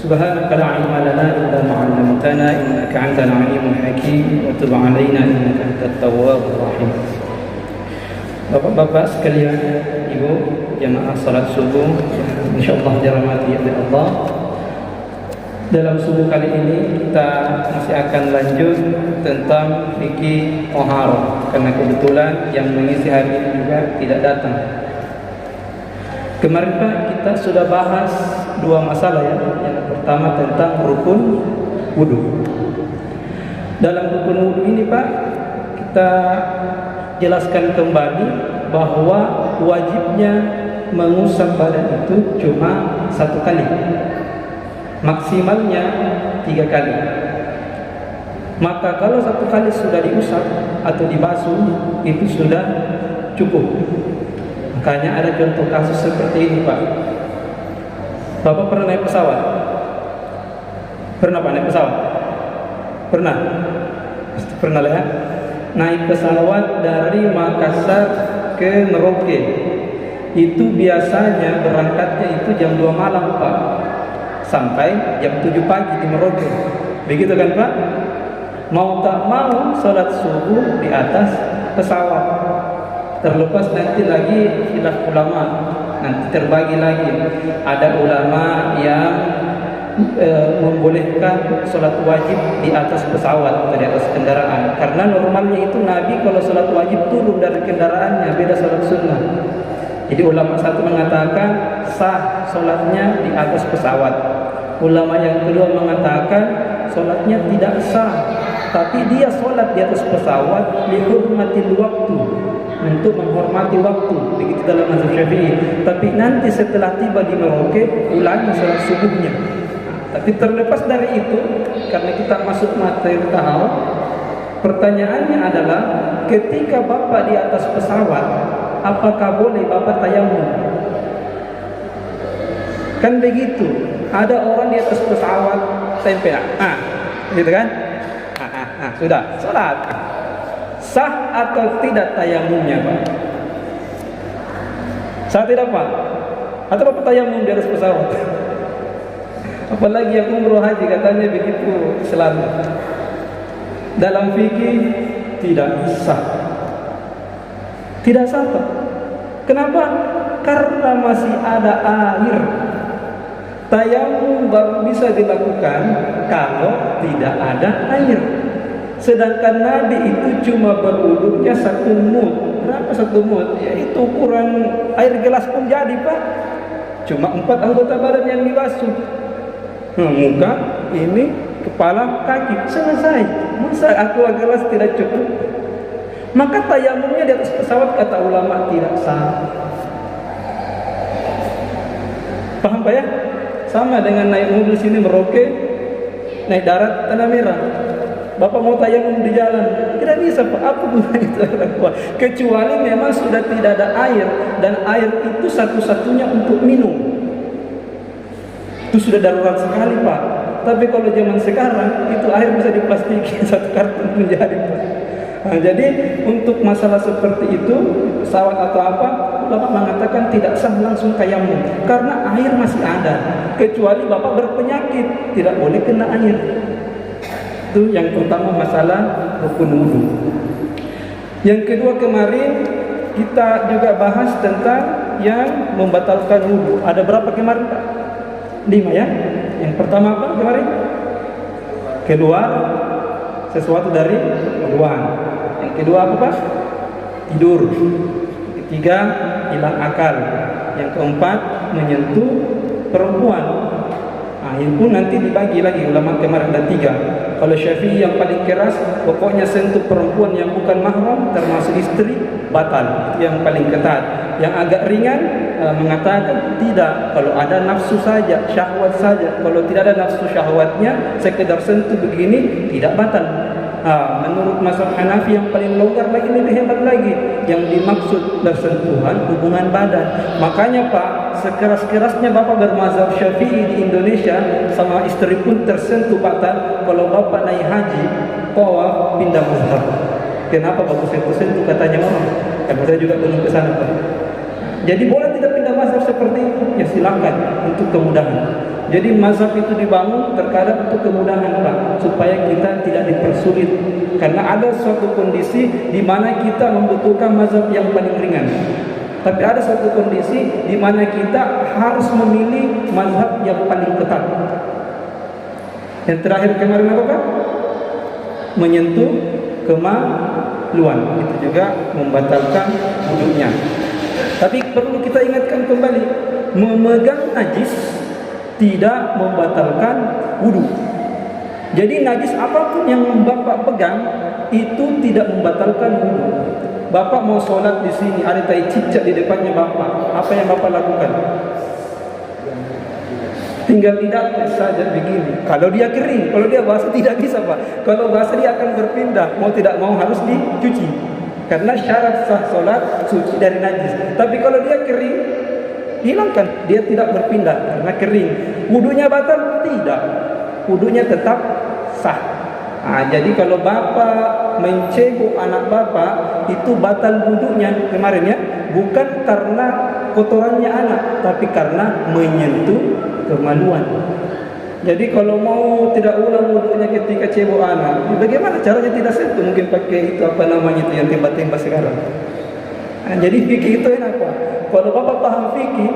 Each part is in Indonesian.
سبحانك لا علم لنا إلا ما علمتنا إنك أنت العليم الحكيم وتب علينا إنك أنت التواب الرحيم. Bapak-bapak sekalian, Ibu jamaah salat subuh, insyaallah dirahmati oleh Allah. Dalam subuh kali ini kita masih akan lanjut tentang fikih taharah, karena kebetulan yang mengisi hari ini juga tidak datang. Kemarin Pak kita sudah bahas dua masalah ya. Yang pertama tentang rukun wudu. Dalam rukun wudu ini Pak kita jelaskan kembali bahwa wajibnya mengusap badan itu cuma satu kali, maksimalnya 3 kali. Maka kalau satu kali sudah diusap atau dibasuh itu sudah cukup. Makanya ada contoh kasus seperti ini Pak. Bapak pernah naik pesawat? Pernah Pak naik pesawat? Pernah? Pasti pernah lah ya. Naik pesawat dari Makassar ke Merauke. Itu biasanya berangkatnya itu jam 2 malam Pak, sampai jam 7 pagi di Merauke. Begitu kan Pak? Mau tak mau sholat subuh di atas pesawat. Terlepas nanti lagi khilaf ulama, nanti terbagi lagi. Ada ulama yang membolehkan sholat wajib di atas pesawat atau di atas kendaraan, karena normalnya itu Nabi kalau sholat wajib turun dari kendaraannya, beda sholat sunnah. Jadi ulama satu mengatakan sah sholatnya di atas pesawat. Ulama yang kedua mengatakan sholatnya tidak sah, tapi dia sholat di atas pesawat lihurmatil waktu, untuk menghormati waktu. Begitu dalam mazhab Syafi'i. Tapi nanti setelah tiba di Merauke ulangi sholat subuhnya. Tapi terlepas dari itu, karena kita masuk materi taharah, pertanyaannya adalah ketika Bapak di atas pesawat, apakah boleh Bapak tayamum? Kan begitu. Ada orang di atas pesawat tempel, gitu kan? Sudah sholat. Sah atau tidak tayamumnya Pak? Sah tidak Pak? Atau Bapak tayamum di atas pesawat? Apalagi yang umroh haji katanya begitu selalu. Dalam fikih tidak sah. Tidak sah Pak. Kenapa? Karena masih ada air. Tayamum baru bisa dilakukan kalau tidak ada air. Sedangkan Nabi itu cuma berwuduknya 1 mud. Berapa 1 mud? Ya itu ukuran air gelas pun jadi Pak. Cuma 4 anggota badan yang dibasuh. Muka, ini, kepala, kaki, selesai. Masa aqua gelas tidak cukup? Maka tayamumnya di atas pesawat kata ulama tidak sah. Paham Pak ya? Sama dengan naik mobil sini Merauke, naik darat Tanah Merah. Bapak mau tayamum di jalan, tidak bisa Pak. Apa gunanya itu? Kecuali memang sudah tidak ada air, dan air itu satu-satunya untuk minum. Itu sudah darurat sekali Pak. Tapi kalau zaman sekarang itu air bisa diplastiki 1 karton menjadi Pak. Nah, jadi untuk masalah seperti itu, pesawat atau apa, Bapak mengatakan tidak sah langsung tayamum karena air masih ada. Kecuali Bapak berpenyakit, tidak boleh kena air. Itu yang pertama masalah rukun wudu. Yang kedua kemarin kita juga bahas tentang yang membatalkan wudu. Ada berapa kemarin Pak? 5 ya. Yang pertama apa kemarin? Keluar sesuatu dari ruang. Yang kedua apa Pak? Tidur. Ketiga hilang akal. Yang keempat menyentuh perempuan. Ini pun nanti dibagi lagi ulama kemarin ada 3. Kalau Syafi'i yang paling keras, pokoknya sentuh perempuan yang bukan mahram termasuk istri batal. Itu yang paling ketat. Yang agak ringan mengatakan tidak, kalau ada nafsu saja, syahwat saja. Kalau tidak ada nafsu syahwatnya, sekedar sentuh begini tidak batal. Menurut mazhab Hanafi yang paling longgar lagi, lebih hebat lagi, yang dimaksud bersentuhan hubungan badan. Makanya Pak, sekeras-kerasnya Bapak bermazhab Syafi'i di Indonesia sama istri pun tersentuh batal. Kalau Bapak naik haji, tawaf, pindah mazhab. Kenapa Bapak sentuh-sentuh katanya orang? Karena saya juga belum ke sana Pak. Jadi boleh tidak pindah mazhab seperti itu? Ya silakan untuk kemudahan. Jadi mazhab itu dibangun terkadang untuk kemudahan Pak, supaya kita tidak dipersulit. Karena ada suatu kondisi di mana kita membutuhkan mazhab yang paling ringan. Tapi ada suatu kondisi di mana kita harus memilih mazhab yang paling ketat. Yang terakhir kemarin apa Pak? Menyentuh kemaluan, itu juga membatalkan wudhunya. Tapi perlu kita ingatkan kembali, memegang najis tidak membatalkan wudhu. Jadi najis apapun yang Bapak pegang itu tidak membatalkan wudhu. Bapak mau sholat di sini, ada tai cicak di depannya Bapak, apa yang Bapak lakukan? Tinggal tidak saja begini. Kalau dia kering, kalau dia basah tidak bisa Pak. Kalau basah dia akan berpindah, mau tidak mau harus dicuci. Karena syarat sah sholat suci dari najis. Tapi kalau dia kering, hilangkan, dia tidak berpindah karena kering. Wudunya batal? Tidak. Wudunya tetap sah. Jadi kalau Bapak mencebok anak Bapak, itu batal wudunya kemarin ya. Bukan karena kotorannya anak, tapi karena menyentuh kemaluan. Jadi kalau mau tidak ulang wudunya ketika cebok anak, bagaimana caranya tidak sentuh? Mungkin pakai itu apa namanya itu yang tembak-tembak sekarang. Jadi fikih itu enak Pak. Kalau Bapak paham fikih,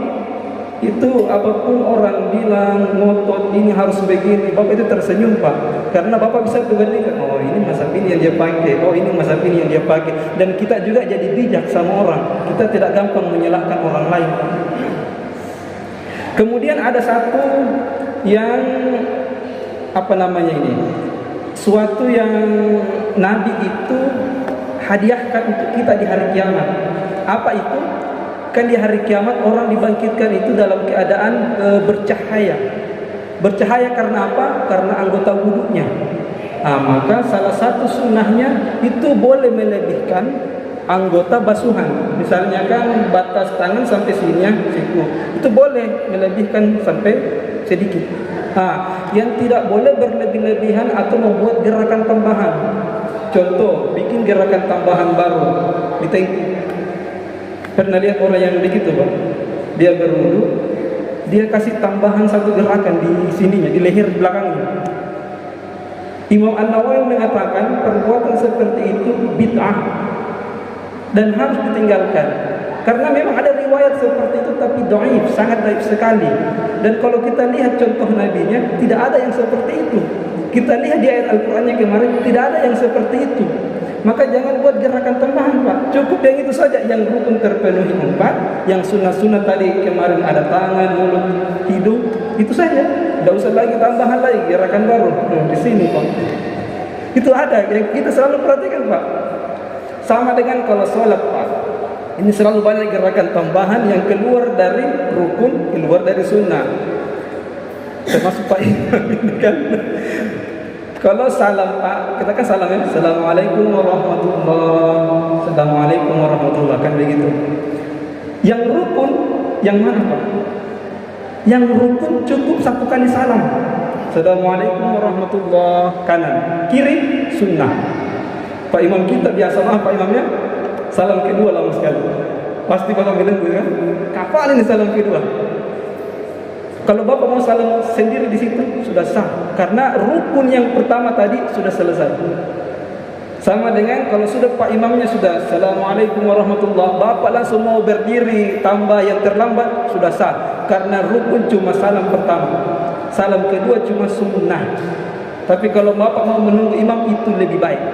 itu apapun orang bilang ngotot ini harus begini, Bapak itu tersenyum Pak. Karena Bapak bisa membandingkan, oh ini mazhab ini yang dia pakai, oh ini mazhab ini yang dia pakai. Dan kita juga jadi bijak sama orang. Kita tidak gampang menyalahkan orang lain. Kemudian ada satu yang apa namanya ini, suatu yang Nabi itu hadiahkan untuk kita di hari kiamat. Apa itu? Kan di hari kiamat orang dibangkitkan itu dalam keadaan bercahaya. Bercahaya karena apa? Karena anggota wudhunya. Maka salah satu sunnahnya itu boleh melebihkan anggota basuhan. Misalnya kan batas tangan sampai sini ya, siku. Itu boleh melebihkan sampai sedikit. Yang tidak boleh berlebih-lebihan atau membuat gerakan tambahan. Contoh, bikin gerakan tambahan baru. Pernah lihat orang yang begitu Pak? Dia berwudu, dia kasih tambahan satu gerakan di sininya, di leher belakangnya. Imam An-Nawawi mengatakan perbuatan seperti itu bid'ah dan harus ditinggalkan. Karena memang ada riwayat seperti itu tapi dhaif, sangat dhaif sekali. Dan kalau kita lihat contoh nabinya, tidak ada yang seperti itu. Kita lihat di ayat Al-Qur'annya kemarin, tidak ada yang seperti itu. Maka jangan buat gerakan tambahan Pak. Cukup yang itu saja, yang rukun terpenuhi 4, yang sunnah-sunnah tadi kemarin ada tangan, mulut, hidung, itu saja. Tidak usah lagi tambahan lagi gerakan baru. Di sini Pak. Itu ada yang kita selalu perhatikan Pak. Sama dengan kalau sholat Pak. Ini selalu banyak gerakan tambahan yang keluar dari rukun, keluar dari sunnah. Termasuk Pak ini kan. Kalau salam Pak, kita kan salam ya. Assalamualaikum warahmatullahi. Assalamualaikum warahmatullahi, kan begitu. Yang rukun yang mana Pak? Yang rukun cukup satu kali salam. Assalamualaikum warahmatullahi, kanan. Kiri sunnah. Pak Imam kita biasa Pak Imamnya salam kedua lama sekali. Pasti Bapak bilang kan? Kapan ini salam kedua? Kalau Bapak mau salam sendiri di situ sudah sah, karena rukun yang pertama tadi sudah selesai. Sama dengan kalau sudah Pak Imamnya sudah Assalamualaikum warahmatullahi, Bapak langsung mau berdiri tambah yang terlambat sudah sah, karena rukun cuma salam pertama, salam kedua cuma sunnah. Tapi kalau Bapak mau menunggu imam itu lebih baik.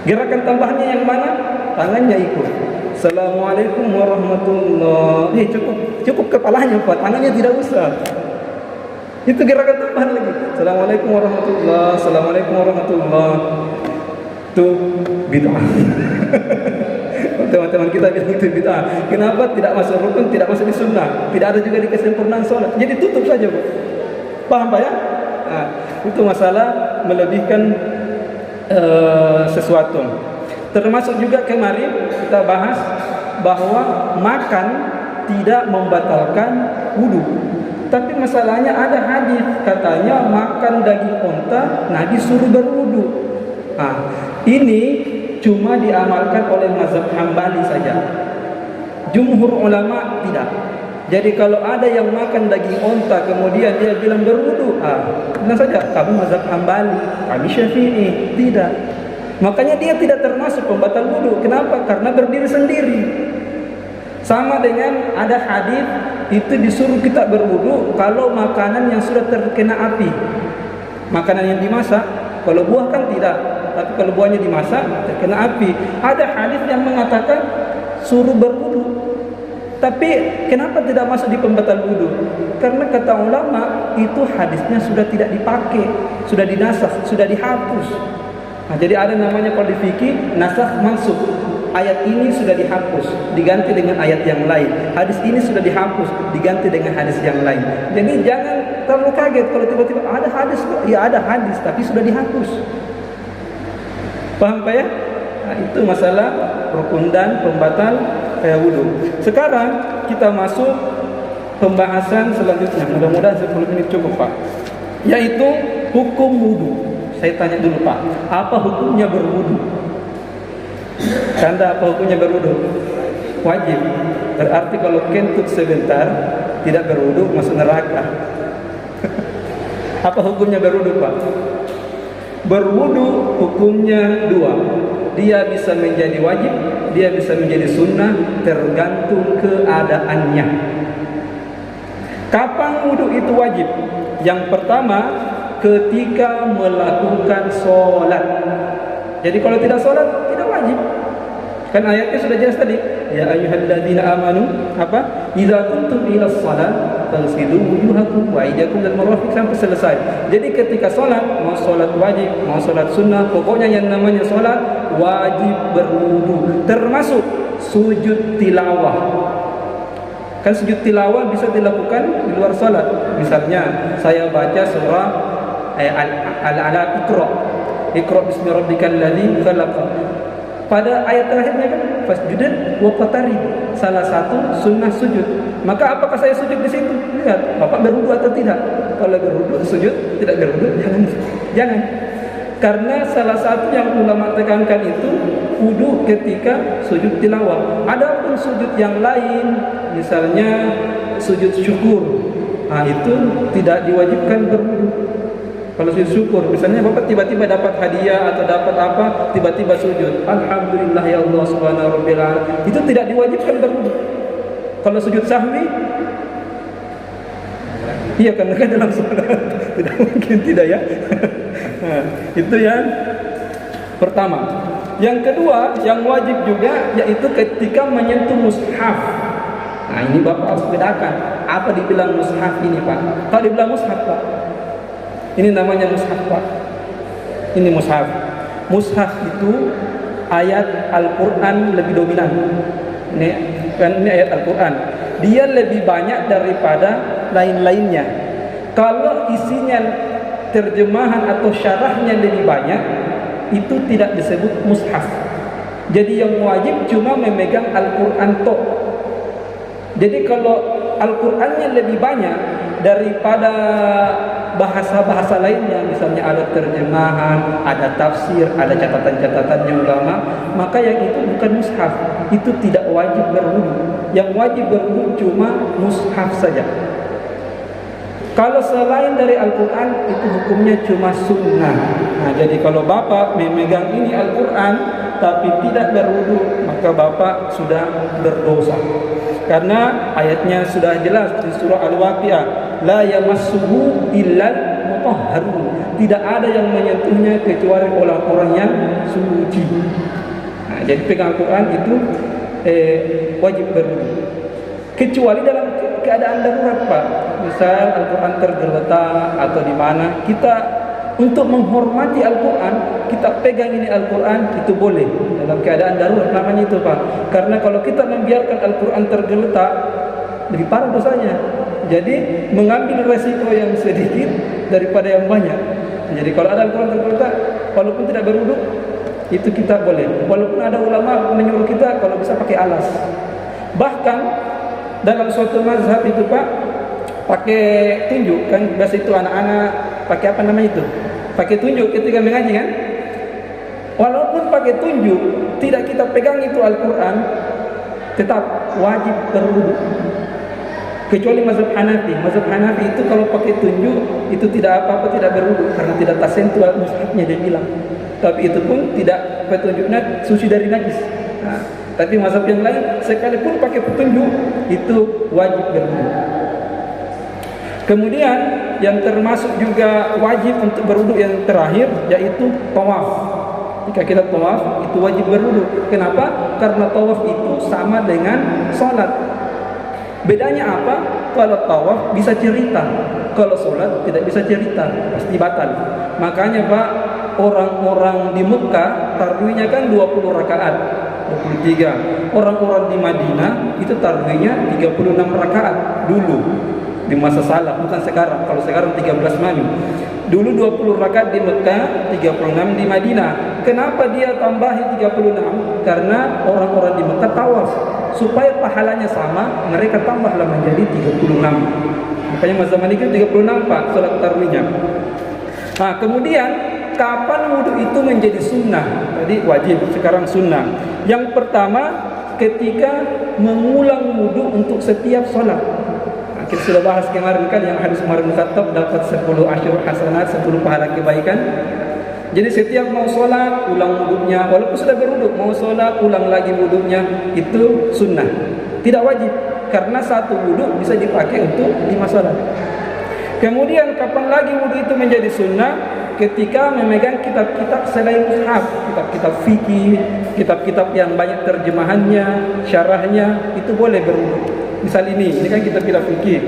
Gerakan tambahannya yang mana? Tangannya ikut. Assalamualaikum warahmatullahi. Cukup kepalanya Pak, tangannya tidak usah. Itu gerakan tambahan lagi. Assalamualaikum warahmatullahi. Assalamualaikum warahmatullahi. Itu bid'ah. Teman-teman kita bilang itu bid'ah. Kenapa? Tidak masuk rukun, tidak masuk di sunnah, tidak ada juga di kesempurnaan sholat. Jadi tutup saja Pak. Paham Pak ya? Itu masalah melebihkan sesuatu. Termasuk juga kemarin kita bahas bahwa makan tidak membatalkan wudu. Tapi masalahnya ada hadis katanya makan daging unta Nabi suruh berwudu. Ini cuma diamalkan oleh mazhab Hambali saja. Jumhur ulama tidak. Jadi kalau ada yang makan daging onta kemudian dia bilang berwudu, bilang saja kamu mazhab Hambali, kami Syafi'i. Tidak. Makanya dia tidak termasuk pembatal wudu. Kenapa? Karena berdiri sendiri. Sama dengan ada hadis itu disuruh kita berwudu kalau makanan yang sudah terkena api. Makanan yang dimasak, kalau buah kan tidak, tapi kalau buahnya dimasak terkena api. Ada hadis yang mengatakan suruh berwudu. Tapi kenapa tidak masuk di pembatal wudu? Karena kata ulama itu hadisnya sudah tidak dipakai, sudah dinasakh, sudah dihapus. Nah, jadi ada namanya kalau di fikih nasakh mansukh. Ayat ini sudah dihapus, diganti dengan ayat yang lain. Hadis ini sudah dihapus, diganti dengan hadis yang lain. Jadi jangan terlalu kaget kalau tiba-tiba ada hadis, ya ada hadis tapi sudah dihapus. Paham Pak ya? Nah, itu masalah rukun dan pembatal wudu. Sekarang kita masuk pembahasan selanjutnya. Mudah-mudahan 10 menit cukup Pak. Yaitu hukum wudu. Saya tanya dulu Pak, apa hukumnya berwudu? Tanda apa hukumnya berwudu? Wajib. Berarti kalau kentut sebentar tidak berwudu masuk neraka. Apa hukumnya berwudu Pak? Berwudu hukumnya dua. Dia bisa menjadi wajib, dia bisa menjadi sunnah, tergantung keadaannya. Kapan wudu itu wajib? Yang pertama, ketika melakukan sholat. Jadi kalau tidak sholat, tidak wajib. Kan ayatnya sudah jelas tadi. Ya ayyuhalladzina amanu apa? Idza kuntum ilas shalah faghsilu wujuhakum wa aydiyakum ilal marafiq sampai selesai. Jadi ketika sholat, mau sholat wajib, mau sholat sunnah, pokoknya yang namanya sholat wajib berwudu. Termasuk sujud tilawah. Kan sujud tilawah bisa dilakukan di luar sholat. Misalnya saya baca surah Al-Alaq, Iqra bismi rabbikal ladzi khalaq. Pada ayat terakhirnya kan fasjud wa qatari, salah satu sunnah sujud. Maka apakah saya sujud di situ? Lihat, Bapak berwudu atau tidak? Kalau berwudu sujud, tidak berwudu jangan. Karena salah satu yang ulama tekankan itu wudu ketika sujud tilawah. Adapun sujud yang lain, misalnya sujud syukur, nah itu tidak diwajibkan berwudu. Kalau sujud syukur, misalnya Bapak tiba-tiba dapat hadiah atau dapat apa, tiba-tiba sujud, alhamdulillah ya Allah subhanahu rabbil alamin, itu tidak diwajibkan berwudu. Kalau sujud sahwi, iya karena kan dalam salat tidak mungkin tidak ya. Nah, itu yang pertama. Yang kedua, yang wajib juga yaitu ketika menyentuh mushaf. Nah, ini Bapak harus bedakan apa dibilang mushaf ini Pak. Kalau dibilang mushaf Pak, ini namanya mushaf Pak. Ini mushaf. Mushaf itu ayat Al-Quran lebih dominan. Ini ayat Al-Quran. Dia lebih banyak daripada lain-lainnya. Kalau isinya terjemahan atau syarahnya lebih banyak, itu tidak disebut mushaf. Jadi yang wajib cuma memegang Al-Quran tok. Jadi kalau Al-Qurannya lebih banyak daripada bahasa-bahasa lainnya, misalnya ada terjemahan, ada tafsir, ada catatan-catatannya ulama, maka yang itu bukan mushaf. Itu tidak wajib berwudu. Yang wajib berwudu cuma mushaf saja. Kalau selain dari Al-Quran, itu hukumnya cuma sunnah. Nah, jadi kalau Bapak memegang ini Al-Quran tapi tidak berwudu, maka Bapak sudah berdosa. Karena ayatnya sudah jelas di surah Al-Waqiah, la yamassuhu illal mutahharun. Tidak ada yang menyentuhnya kecuali orang-orang yang suci. Nah, jadi pegang Al-Quran itu wajib berwudu. Kecuali dalam keadaan darurat Pak. Misal Al-Quran tergeletak atau di mana, kita untuk menghormati Al-Quran, kita pegang ini Al-Quran, itu boleh. Dalam keadaan darurat namanya itu Pak. Karena kalau kita membiarkan Al-Quran tergeletak, lebih parah dosanya. Jadi mengambil resiko yang sedikit daripada yang banyak. Jadi kalau ada Al-Quran tergeletak, walaupun tidak berwudu, itu kita boleh. Walaupun ada ulama menyuruh kita kalau bisa pakai alas. Bahkan dalam suatu mazhab itu Pak, pakai tunjuk kan, biasa itu anak-anak pakai apa namanya itu, pakai tunjuk ketika mengaji kan. Walaupun pakai tunjuk, tidak kita pegang itu Al-Quran, tetap wajib berwudu. Kecuali mazhab Hanafi. Mazhab Hanafi itu kalau pakai tunjuk itu tidak apa-apa, tidak berwudu karena tidak tersentuh mushafnya, dia bilang. Tapi itu pun tidak petunjuknya suci dari najis. Nah, tapi mazhab yang lain sekalipun pakai petunjuk itu wajib berwudu. Kemudian yang termasuk juga wajib untuk berwudu yang terakhir yaitu tawaf. Jika kita tawaf itu wajib berwudu. Kenapa? Karena tawaf itu sama dengan salat. Bedanya apa? Kalau tawaf bisa cerita, kalau sholat tidak bisa cerita, pasti batal. Makanya Pak, orang-orang di Mekah tarwihnya kan 20 rakaat, 23. Orang-orang di Madinah itu tarwihnya 36 rakaat dulu di masa salaf, bukan sekarang. Kalau sekarang 13 malam. Dulu 20 rakaat di Mekah, 36 di Madinah. Kenapa dia tambahi 36? Karena orang-orang di Mekah tawaf. Supaya pahalanya sama, mereka tambahlah menjadi 36. Makanya masa itu 36 Pak, sholat tarwihnya. Nah, kemudian kapan wudhu itu menjadi sunnah? Tadi wajib, sekarang sunnah. Yang pertama, ketika mengulang wudhu untuk setiap sholat. Nah, kita sudah bahas kemarin kan yang hadis Umar bin Khattab dapat 10 asyur hasanat, 10 pahala kebaikan. Jadi setiap mau sholat, ulang wudhunya. Walaupun sudah berwudhu, mau sholat, ulang lagi wudhunya. Itu sunnah, tidak wajib. Karena satu wudhu bisa dipakai untuk 5 sholat. Kemudian kapan lagi wudhu itu menjadi sunnah? Ketika memegang kitab-kitab selain mushaf, kitab-kitab fikih, kitab-kitab yang banyak terjemahannya, syarahnya, itu boleh berwudhu. Misal ini kan kitab-kitab fikih.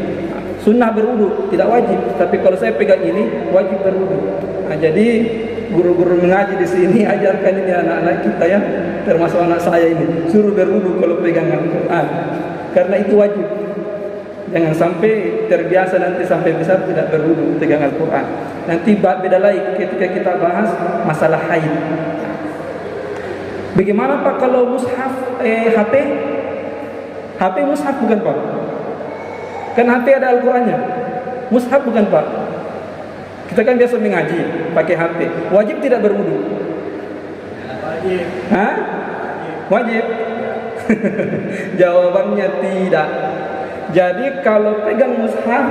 Sunnah berwudhu, tidak wajib. Tapi kalau saya pegang ini, wajib berwudhu. Nah, jadi guru-guru mengaji di sini ajarkan ini anak-anak kita ya, termasuk anak saya ini, suruh berwudhu kalau pegang Al-Quran, karena itu wajib. Jangan sampai terbiasa nanti sampai besar tidak berwudhu pegang Al-Quran. Nanti beda lagi ketika kita bahas masalah haid. Bagaimana Pak kalau mushaf HP? HP mushaf bukan Pak? Kan HP ada Al-Qurannya. Mushaf bukan Pak? Kita kan biasa mengaji pakai HP. Wajib tidak berwudu? Wajib. Hah? Wajib. Jawabannya tidak. Jadi kalau pegang mushaf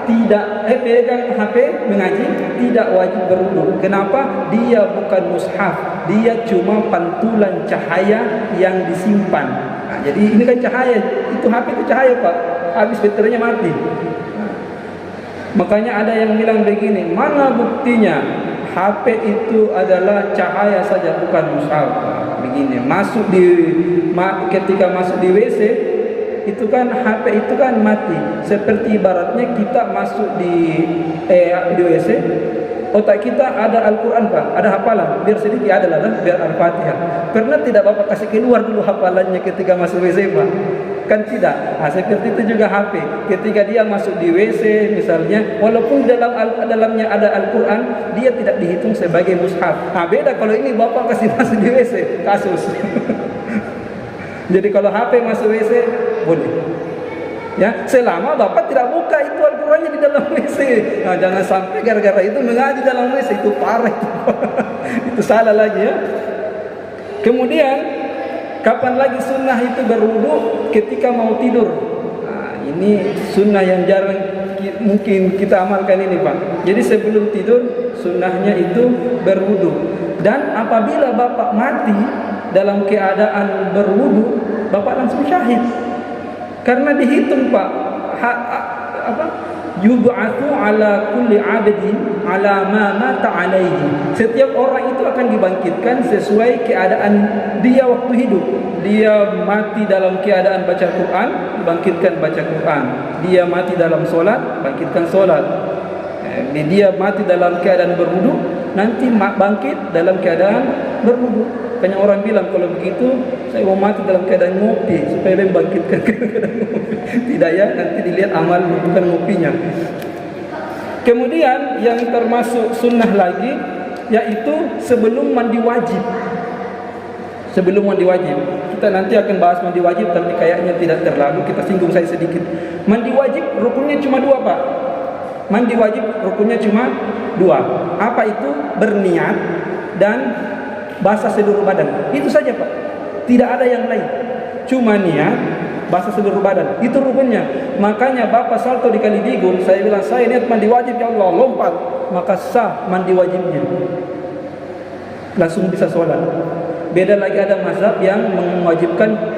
tidak pegang HP mengaji tidak wajib berwudu. Kenapa? Dia bukan mushaf. Dia cuma pantulan cahaya yang disimpan. Nah, jadi ini kan cahaya. Itu HP itu cahaya Pak. Habis baterainya mati. Makanya ada yang bilang begini, mana buktinya HP itu adalah cahaya saja bukan mushaf. Begini, ketika masuk di WC itu kan HP itu kan mati. Seperti ibaratnya kita masuk di WC, otak kita ada Al-Quran Pak, ada hafalan, biar sedikit ada lah, biar Al-Fatihah. Pernah tidak Bapak kasih keluar dulu hafalannya ketika masuk WC Pak? Kan tidak. Nah, seperti itu juga HP. Ketika dia masuk di WC misalnya, walaupun dalamnya ada Al-Quran, dia tidak dihitung sebagai mushaf. Nah, beda kalau ini Bapak kasih masuk di WC, kasus. Jadi kalau HP masuk WC boleh. Ya, selama Bapak tidak buka itu Al-Qurannya di dalam WC. Nah, jangan sampai gara-gara itu mengaji dalam WC, itu parah itu. Itu salah lagi ya. Kemudian kapan lagi sunnah itu berwudu? Ketika mau tidur. Nah, ini sunnah yang jarang mungkin kita amalkan ini Pak. Jadi sebelum tidur sunnahnya itu berwudu. Dan apabila Bapak mati dalam keadaan berwudu, Bapak langsung syahid. Karena dihitung Pak, yub'atsu ala kulli 'abdin ala ma mata 'alaihi. Setiap orang itu akan dibangkitkan sesuai keadaan dia waktu hidup. Dia mati dalam keadaan baca Quran, dibangkitkan baca Quran. Dia mati dalam solat, bangkitkan solat. Dia mati dalam keadaan berwudu, nanti bangkit dalam keadaan berwudu. Banyak orang bilang kalau begitu saya mau mati dalam keadaan ngopi supaya membangkitkan keadaan ngopi. Tidak ya, nanti dilihat amal bukan ngopinya. Kemudian yang termasuk sunnah lagi yaitu sebelum mandi wajib. Sebelum mandi wajib, kita nanti akan bahas mandi wajib, tapi kayaknya tidak terlalu, kita singgung saya sedikit. Mandi wajib rukunnya cuma 2 Pak. Mandi wajib rukunnya cuma 2. Apa itu? Berniat dan basah seluruh badan. Itu saja Pak. Tidak ada yang lain. Cuma niat, basah seluruh badan. Itu rukunnya. Makanya bapak salto di Kali Digun, saya bilang saya niat mandi wajib ya Allah, lompat, maka sah mandi wajibnya. Langsung bisa sholat. Beda lagi ada mazhab yang mewajibkan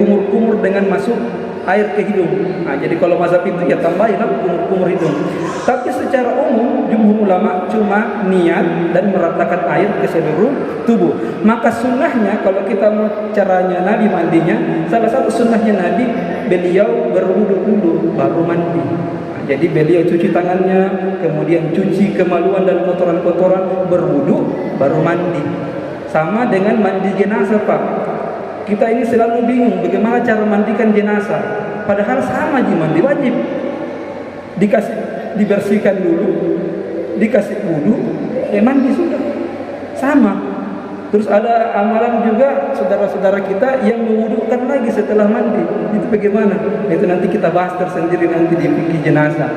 kumur-kumur dengan masuk air ke hidung. Nah, jadi kalau mazhab itu ya tambahinlah kumur-kumur hidung. Tapi secara umum jumhur ulama cuma niat dan meratakan air ke seluruh tubuh. Maka sunnahnya kalau kita mau caranya Nabi mandinya, salah satu sunnahnya Nabi beliau berwudu dulu baru mandi. Nah, jadi beliau cuci tangannya, kemudian cuci kemaluan dan kotoran-kotoran, berwudu baru mandi. Sama dengan mandi jenazah, Pak. Kita ini selalu bingung bagaimana cara mandikan jenazah. Padahal sama aja mandi wajib. Dibersihkan dulu, dikasih wudu, mandi sudah. Sama. Terus ada amalan juga saudara-saudara kita yang mewudukan lagi setelah mandi. Itu bagaimana? Itu nanti kita bahas tersendiri nanti di fikih jenazah.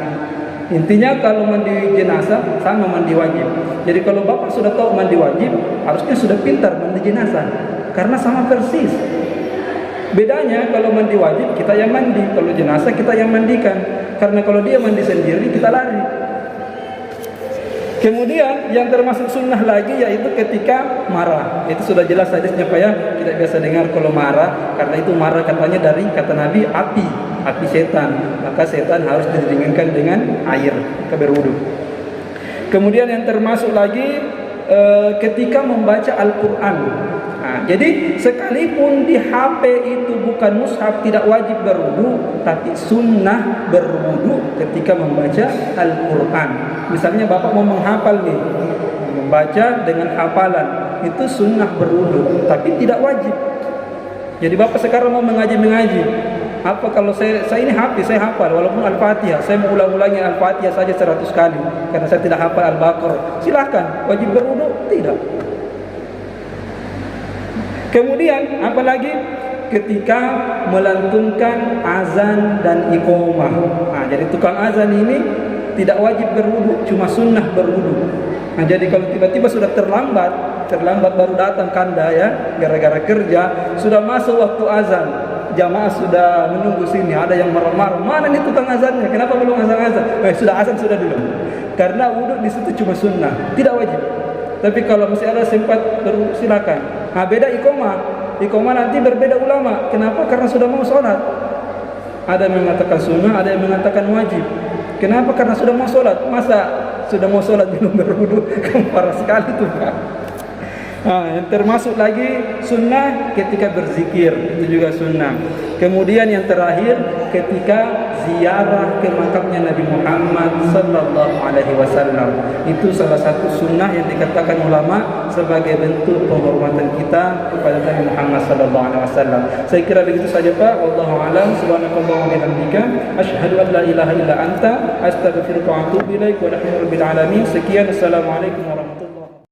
Intinya kalau mandi jenazah sama mandi wajib. Jadi kalau bapak sudah tahu mandi wajib, harusnya sudah pintar mandi jenazah. Karena sama persis. Bedanya kalau mandi wajib kita yang mandi, kalau jenazah kita yang mandikan. Karena kalau dia mandi sendiri kita lari. Kemudian yang termasuk sunnah lagi yaitu ketika marah. Itu sudah jelas hadisnya Pak ya. Kita biasa dengar kalau marah, karena itu marah katanya dari kata Nabi api setan. Maka setan harus didinginkan dengan air, maka berwudu. Kemudian yang termasuk lagi ketika membaca Al-Quran. Nah, jadi sekalipun di HP itu bukan mushaf, tidak wajib berwudu, tapi sunnah berwudu ketika membaca Al-Quran. Misalnya bapak mau menghafal nih, membaca dengan hafalan, itu sunnah berwudu, tapi tidak wajib. Jadi bapak sekarang mau mengaji, apa kalau saya ini saya hafal walaupun Al-Fatihah, saya mau ulang-ulangi Al-Fatihah saja 100 kali karena saya tidak hafal Al-Baqarah. Silakan, wajib berwudu? Tidak. Kemudian apalagi ketika melantunkan azan dan iqamah. Nah, jadi tukang azan ini tidak wajib berwudu, cuma sunnah berwudu. Nah, jadi kalau tiba-tiba sudah terlambat baru datang kanda ya, gara-gara kerja, sudah masuk waktu azan. Jamaah sudah menunggu sini, ada yang marah-marah, mana nih tukang azannya? Kenapa belum azan? Sudah azan sudah dulu. Karena wudu di situ cuma sunnah, tidak wajib. Tapi kalau masih ada sempat silakan. Nah, beda iqamah nanti berbeda ulama. Kenapa? Karena sudah mau sholat. Ada yang mengatakan sunnah, ada yang mengatakan wajib. Kenapa? Karena sudah mau sholat. Masa sudah mau sholat belum berwudu? Parah sekali tuh Pak. Nah, yang termasuk lagi sunnah ketika berzikir, itu juga sunnah. Kemudian yang terakhir ketika ziarah ke makamnya Nabi Muhammad sallallahu alaihi wasallam. Itu salah satu sunnah yang dikatakan ulama sebagai bentuk penghormatan kita kepada Nabi Muhammad sallallahu alaihi wasallam. Saya kira begitu saja Pak. Wallahu a'lam. Subhanakallahumma wa bihamdika asyhadu an la ilaha illa anta astaghfiruka wa atubu ilaik. Walhamdulillahi rabbil alamin. Sekian, assalamualaikum warahmatullahi wabarakatuh.